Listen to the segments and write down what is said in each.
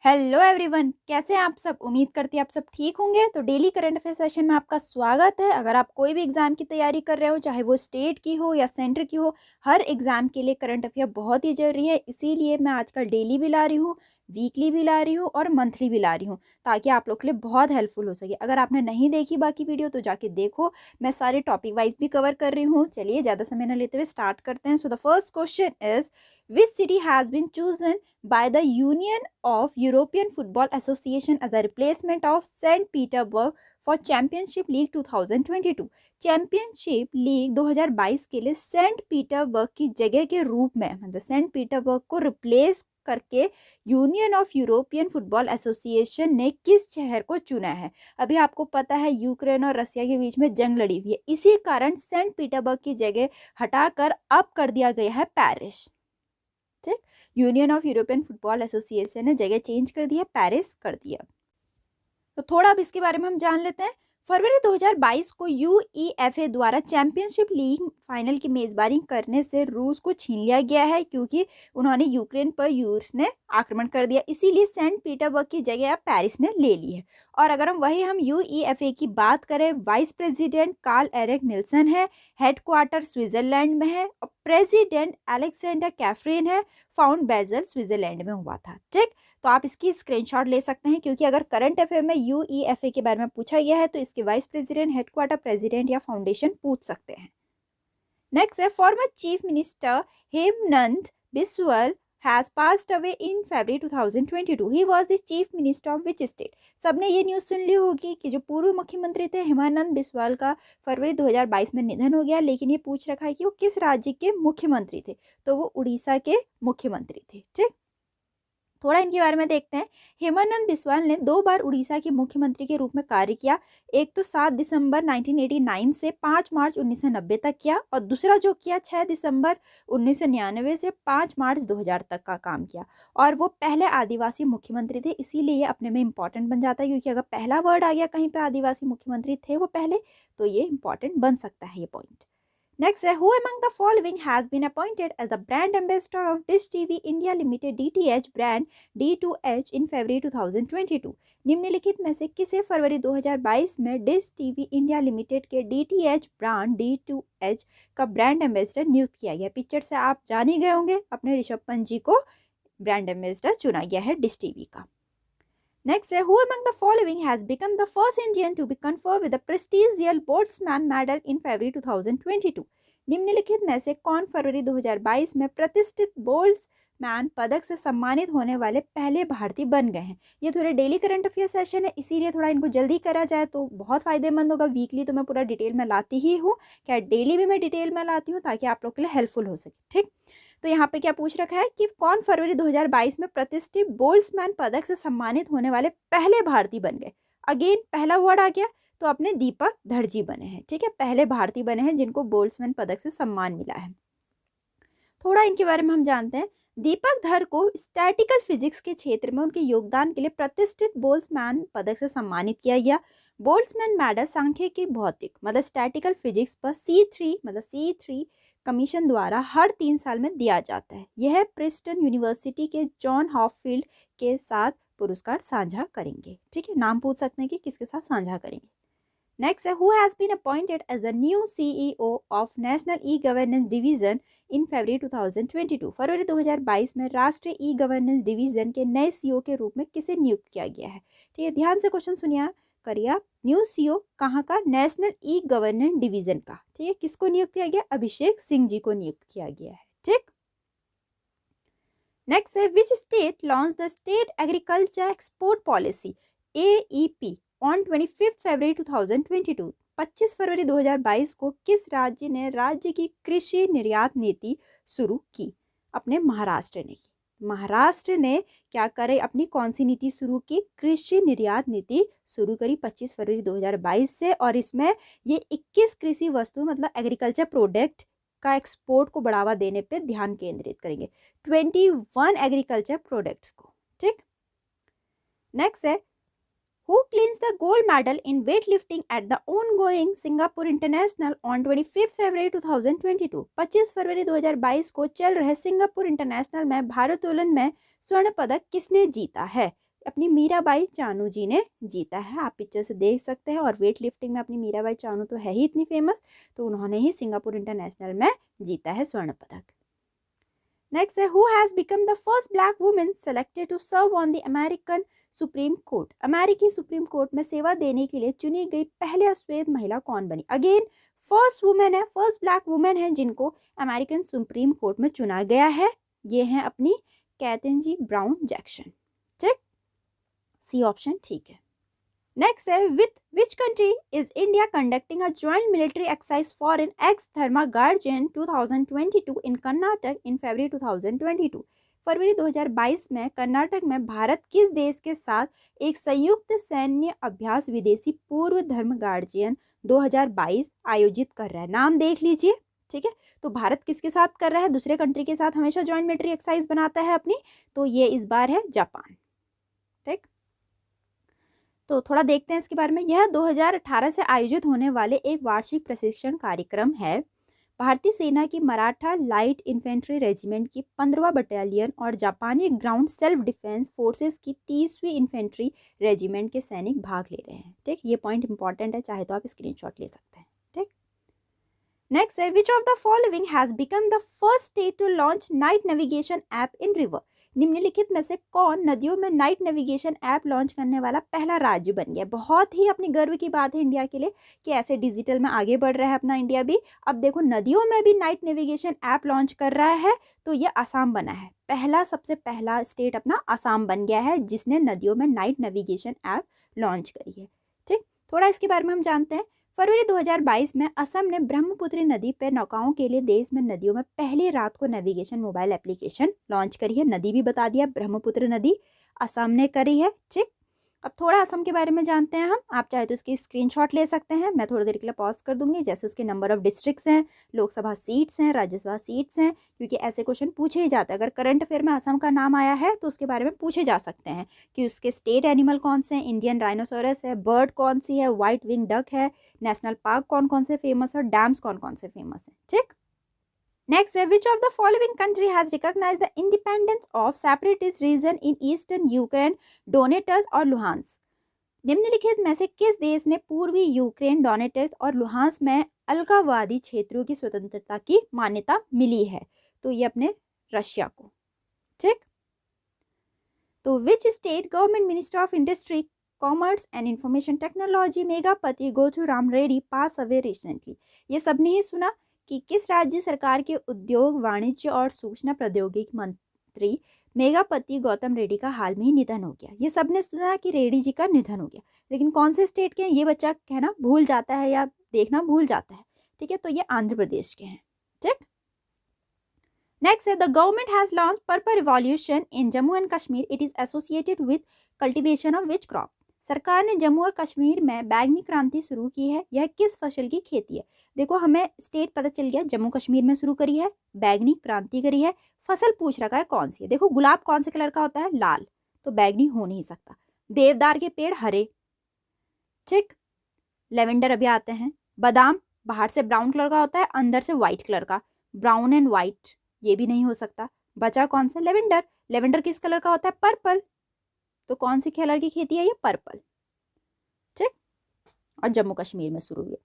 Hello everyone, कैसे हैं आप सब। उम्मीद करती है आप सब ठीक होंगे। तो डेली करंट अफेयर सेशन में आपका स्वागत है। अगर आप कोई भी एग्जाम की तैयारी कर रहे हो, चाहे वो स्टेट की हो या सेंटर की हो, हर एग्जाम के लिए करंट अफेयर बहुत ही जरूरी है। इसीलिए मैं आजकल डेली भी ला रही हूँ, वीकली भी ला रही हूँ और मंथली भी ला रही हूँ, ताकि आप लोग के लिए बहुत हेल्पफुल हो सके। अगर आपने नहीं देखी बाकी वीडियो तो जाके देखो, मैं सारे टॉपिक वाइज भी कवर कर रही हूँ। चलिए ज़्यादा समय न लेते हुए स्टार्ट करते हैं। So the first question is, which city has been chosen by the Union of European Football Association as a replacement of St. Petersburg for Championship League 2022। Championship league 2022 के लिए सेंट पीटरबर्ग की जगह के रूप में, मतलब सेंट पीटरबर्ग को replace करके union of European football association ने किस शहर को चुना है। अभी आपको पता है यूक्रेन और रसिया के बीच में जंग लड़ी हुई है, इसी कारण सेंट पीटरबर्ग की जगह हटाकर अब कर दिया गया है पेरिस। ठीक, union of European football association ने जगह चेंज कर दिया, पेरिस कर दिया। तो थोड़ा अब इसके बारे में हम जान लेते हैं। फरवरी 2022 को यूईएफए द्वारा चैंपियनशिप लीग फाइनल की मेजबानी करने से रूस को छीन लिया गया है, क्योंकि उन्होंने यूक्रेन पर रूस ने आक्रमण कर दिया। इसीलिए सेंट पीटरबर्ग की जगह अब पेरिस ने ले ली है। और अगर हम यूईएफए की बात करें, vice president Karl Erik Nilsson है, हेडक्वार्टर स्विट्जरलैंड में है, और प्रेसिडेंट अलेक्जेंडर कैफरीन है, फाउंड बेजल स्विट्जरलैंड में हुआ था। ठीक, तो आप इसकी स्क्रीनशॉट ले सकते हैं, क्योंकि अगर करंट अफेयर में यूईएफए के बारे में पूछा गया है तो इसके वाइस प्रेसिडेंट, हेडक्वार्टर प्रेसिडेंट या फाउंडेशन पूछ सकते हैं। नेक्स्ट है, former chief minister Hemant Biswa has passed away in February 2022. He was the chief minister of which state? सबने ये न्यूज़ सुन ली होगी कि जो पूर्व मुख्यमंत्री थे हेमानंद बिस्वाल का फरवरी 2022 में निधन हो गया, लेकिन ये पूछ रखा है कि वो किस राज्य के मुख्यमंत्री थे, तो वो उड़ीसा के मुख्यमंत्री थे। ठीक, थोड़ा इनके बारे में देखते हैं। हेमानंद बिस्वाल ने 2 बार उड़ीसा के मुख्यमंत्री के रूप में कार्य किया। एक तो 7 दिसंबर 1989 से 5 मार्च 1990 तक किया, और दूसरा जो किया 6 दिसंबर 1999 से 5 मार्च 2000 तक का काम किया। और वो पहले आदिवासी मुख्यमंत्री थे, इसीलिए ये अपने में इंपॉर्टेंट बन जाता है, क्योंकि अगर पहला वर्ड आ गया कहीं पे आदिवासी मुख्यमंत्री थे वो पहले, तो ये इंपॉर्टेंट बन सकता है ये पॉइंट। Next है, who among the following has been appointed as the brand ambassador of Dish TV India Limited DTH brand D2H in February 2022? निम्नलिखित में से किसे फरवरी 2022 में डिश टीवी इंडिया लिमिटेड के DTH ब्रांड D2H का ब्रांड एम्बेसडर नियुक्त किया गया? पिक्चर से आप जान ही गए होंगे, अपने ऋषभ पंत जी को ब्रांड एम्बेसडर चुना गया है डिश टीवी का। Next है, who among the following has become the first Indian to be conferred with the prestigious Boltzmann Medal in February 2022? निम्नलिखित में से कौन फरवरी 2022 में प्रतिष्ठित बोल्ट्जमैन पदक से सम्मानित होने वाले पहले भारतीय बन गए हैं? ये थोड़े डेली करंट अफेयर सेशन है, इसीलिए थोड़ा इनको जल्दी करा जाए तो बहुत फायदेमंद होगा। वीकली तो मैं पूरा डिटेल में लाती ही हूँ, क्या डेली भी मैं डिटेल में लाती हूँ, ताकि आप लोग के लिए हेल्पफुल हो सके। ठीक, तो यहाँ पे क्या पूछ रखा है कि कौन फरवरी 2022 में प्रतिष्ठित बोल्ट्जमैन पदक से सम्मानित होने वाले पहले भारतीय बन गए। अगेन पहला वर्ड आ गया, तो अपने दीपक धर जी बने हैं। ठीक है, पहले भारतीय बने हैं जिनको बोल्ट्जमैन पदक से सम्मान मिला है। थोड़ा इनके बारे में हम जानते हैं। दीपक धर को स्टैटिकल फिजिक्स के क्षेत्र में उनके योगदान के लिए प्रतिष्ठित बोल्ट्जमैन पदक से सम्मानित किया गया। बोल्ट्जमैन मेडल सांख्यिकी भौतिक मतलब स्टैटिकल फिजिक्स पर C3 कमीशन द्वारा हर 3 साल में दिया जाता है। यह प्रिंसटन यूनिवर्सिटी के जॉन हॉपफील्ड के साथ पुरस्कार साझा करेंगे। ठीक है, नाम पूछ सकते हैं कि किसके साथ साझा करेंगे। नेक्स्ट है, who has been appointed as the new CEO of national e governance division in February 2022? फरवरी 2022 में राष्ट्रीय ई गवर्नेंस डिवीजन के नए CEO के रूप में किसे नियुक्त किया गया है? ठीक है, ध्यान से क्वेश्चन सुनिए करिए आप। न्यू CEO कहाँ का? नेशनल ई गवर्नेंस डिवीजन का। ठीक है, किसको नियुक्त किया गया? अभिषेक सिंह जी को नियुक्त किया गया है। ठीक, नेक्स्ट है, which state launch the state agriculture export policy AEP on 25 फरवरी 2022? 25 फरवरी 2022 को किस राज्य ने राज्य की कृषि निर्यात नीति शुरू की? अपने महाराष्ट्र ने की। महाराष्ट्र ने क्या करे, अपनी कौन सी नीति शुरू की? कृषि निर्यात नीति शुरू करी 25 फरवरी 2022 से, और इसमें ये 21 कृषि वस्तु मतलब एग्रीकल्चर प्रोडक्ट का एक्सपोर्ट को बढ़ावा देने पे ध्यान केंद्रित करेंगे, 21 एग्रीकल्चर प्रोडक्ट्स को। ठीक, नेक्स्ट है, who clinched the gold medal in weightlifting at the ongoing Singapore International on 25 फरवरी 2022? 25 फरवरी 2022 को चल रहे सिंगापुर इंटरनेशनल में भारोत्तोलन में स्वर्ण पदक किसने जीता है? अपनी मीराबाई चानू जी ने जीता है। आप पिक्चर से देख सकते हैं। और वेट लिफ्टिंग में अपनी मीराबाई चानू तो है ही इतनी फेमस, तो उन्होंने ही सिंगापुर इंटरनेशनल में जीता है स्वर्ण पदक। नेक्स्ट है, who has become the first black women selected to serve on the American Supreme Court. अमेरिकी सुप्रीम कोर्ट में सेवा देने के लिए चुनी गई पहले श्वेत महिला कौन बनी। अगेन फर्स्ट वुमेन है, फर्स्ट ब्लैक वुमेन है जिनको अमेरिकन सुप्रीम कोर्ट में चुना गया है। ये है अपनी कैथरीन ब्राउन जैक्सन। ठीक, सी ऑप्शन ठीक है। नेक्स्ट है, with which country is India conducting a joint military exercise for an ex Dharma guardian 2022 in Karnataka in February 2022। फरवरी 2022 में कर्नाटक में भारत किस देश के साथ एक संयुक्त सैन्य अभ्यास विदेशी पूर्व धर्म गार्जियन 2022 आयोजित कर रहा है। नाम देख लीजिए। ठीक है, तो भारत किसके साथ कर रहा है, दूसरे कंट्री के साथ हमेशा जॉइंट मिलिट्री एक्सरसाइज बनाता है अपनी, तो ये इस बार है जापान। ठीक, तो थोड़ा देखते हैं इसके बारे में। यह 2018 से आयोजित होने वाले एक वार्षिक प्रशिक्षण कार्यक्रम है। भारतीय सेना की मराठा लाइट इन्फेंट्री रेजिमेंट की 15वां बटालियन और जापानी ग्राउंड सेल्फ डिफेंस फोर्सेस की 30वीं इन्फेंट्री रेजिमेंट के सैनिक भाग ले रहे हैं। ठीक, ये पॉइंट इंपॉर्टेंट है, चाहे तो आप स्क्रीनशॉट ले सकते हैं। ठीक, नेक्स्ट है, which of the following has become the first state to launch night navigation app in river. निम्नलिखित में से कौन नदियों में नाइट नेविगेशन ऐप लॉन्च करने वाला पहला राज्य बन गया। बहुत ही अपनी गर्व की बात है इंडिया के लिए कि ऐसे डिजिटल में आगे बढ़ रहा है अपना इंडिया भी। अब देखो नदियों में भी नाइट नेविगेशन ऐप लॉन्च कर रहा है, तो ये असम बना है। पहला, सबसे पहला स्टेट अपना असम बन गया है जिसने नदियों में नाइट नेविगेशन ऐप लॉन्च करी है। ठीक, थोड़ा इसके बारे में हम जानते हैं। फरवरी 2022 में असम ने ब्रह्मपुत्र नदी पर नौकाओं के लिए देश में नदियों में पहली रात को नेविगेशन मोबाइल एप्लीकेशन लॉन्च करी है। नदी भी बता दिया, ब्रह्मपुत्र नदी असम ने करी है। ठीक, अब थोड़ा असम के बारे में जानते हैं हम। आप चाहे तो इसकी स्क्रीनशॉट ले सकते हैं, मैं थोड़ी देर के लिए पॉज कर दूंगी। जैसे उसके नंबर ऑफ डिस्ट्रिक्ट्स हैं, लोकसभा सीट्स हैं, राज्यसभा सीट्स हैं, क्योंकि ऐसे क्वेश्चन पूछे ही जाते हैं। अगर करंट अफेयर में असम का नाम आया है तो उसके बारे में पूछे जा सकते हैं कि उसके स्टेट एनिमल कौन से हैं, इंडियन राइनोसोरस है, बर्ड कौन सी है, व्हाइट विंग डक है, नेशनल पार्क कौन कौन से फेमस है, डैम्स कौन कौन से फेमस है। ठीक, नेक्स्ट है, which of the following country has recognised the independence of separatist region in eastern Ukraine, Donetsk और लुहांस्क। निम्नलिखित में से किस देश ने पूर्वी यूक्रेन, डोनेटस्क और लुहांस्क में अलगाववादी क्षेत्रों की स्वतंत्रता की मान्यता मिली है। तो ये अपने रशिया को। ठीक, तो which state government minister of industry, commerce and information technology Mekapati Goutham Reddy pass away recently. ये सबने ही सुना कि किस राज्य सरकार के उद्योग, वाणिज्य और सूचना प्रौद्योगिकी मंत्री मेघापति गौतम रेड्डी का हाल में ही निधन हो गया। ये सबने सुना कि रेड्डी जी का निधन हो गया, लेकिन कौन से स्टेट के हैं ये बच्चा कहना भूल जाता है या देखना भूल जाता है। ठीक है, तो ये आंध्र प्रदेश के हैं। ठीक, नेक्स्ट है, the government has launch purple revolution in Jammu and Kashmir. It is associated with cultivation of which crop. सरकार ने जम्मू और कश्मीर में बैंगनी क्रांति शुरू की है। यह किस फसल की खेती है। देखो हमें स्टेट पता चल गया, जम्मू कश्मीर में शुरू करी है, बैंगनी क्रांति करी है। फसल पूछ रखा है कौन सी है। देखो गुलाब कौन से कलर का होता है, लाल, तो बैंगनी हो नहीं सकता। देवदार के पेड़ हरे। ठीक, लेवेंडर अभी आते हैं। बादाम बाहर से ब्राउन कलर का होता है, अंदर से व्हाइट कलर का, ब्राउन एंड व्हाइट, ये भी नहीं हो सकता। बचा कौन सा, लेवेंडर। लेवेंडर किस कलर का होता है, पर्पल, तो कौन सी कलर की खेती है ये, पर्पल। ठीक, और जम्मू कश्मीर में शुरू हुई।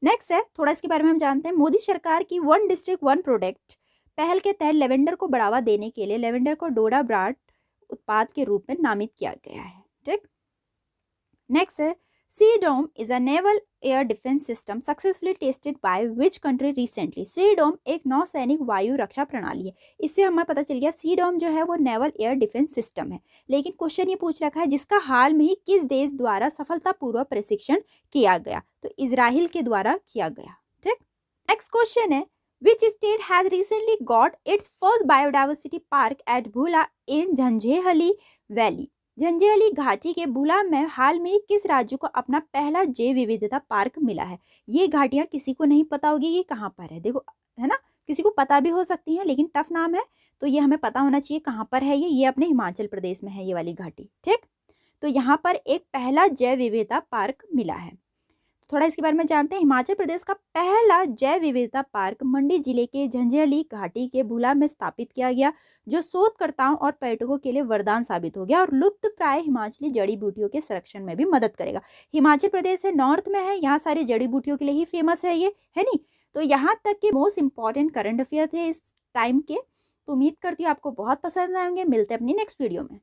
नेक्स्ट है, थोड़ा इसके बारे में हम जानते हैं। मोदी सरकार की वन डिस्ट्रिक्ट वन प्रोडक्ट पहल के तहत लेवेंडर को बढ़ावा देने के लिए लेवेंडर को डोडा ब्रांड उत्पाद के रूप में नामित किया गया है। ठीक, नेक्स्ट है, C dome is a naval air defence system successfully tested by which country recently. C dome एक नौसैनिक वायु रक्षा प्रणाली है। इससे हमें पता चल गया सी डोम जो है वो नेवल एयर डिफेंस सिस्टम है, लेकिन क्वेश्चन ये पूछ रखा है जिसका हाल में ही किस देश द्वारा सफलतापूर्वक प्रशिक्षण किया गया, तो इजराइल के द्वारा किया गया। ठीक, नेक्स्ट क्वेश्चन है, which state has recently got its first biodiversity park at Bhula in झंझेहली valley. झंझेहली घाटी के भूला में हाल में ही किस राज्य को अपना पहला जैव विविधता पार्क मिला है। ये घाटियां किसी को नहीं पता होगी कि कहाँ पर है, देखो है ना, किसी को पता भी हो सकती है लेकिन टफ नाम है, तो ये हमें पता होना चाहिए कहाँ पर है ये अपने हिमाचल प्रदेश में है ये वाली घाटी। ठीक, तो यहाँ पर एक पहला जैव विविधता पार्क मिला है। थोड़ा इसके बारे में जानते हैं। हिमाचल प्रदेश का पहला जैव विविधता पार्क मंडी जिले के झंझली घाटी के भूला में स्थापित किया गया, जो शोधकर्ताओं और पर्यटकों के लिए वरदान साबित हो गया और लुप्त प्राय हिमाचली जड़ी बूटियों के संरक्षण में भी मदद करेगा। हिमाचल प्रदेश है, नॉर्थ में है, यहाँ सारी जड़ी बूटियों के लिए ही फेमस है ये, है नहीं। तो यहाँ तक के मोस्ट इंपॉर्टेंट करंट अफेयर थे इस टाइम के। तो उम्मीद करती हूँ आपको बहुत पसंद आएंगे। मिलते हैं अपनी नेक्स्ट वीडियो में।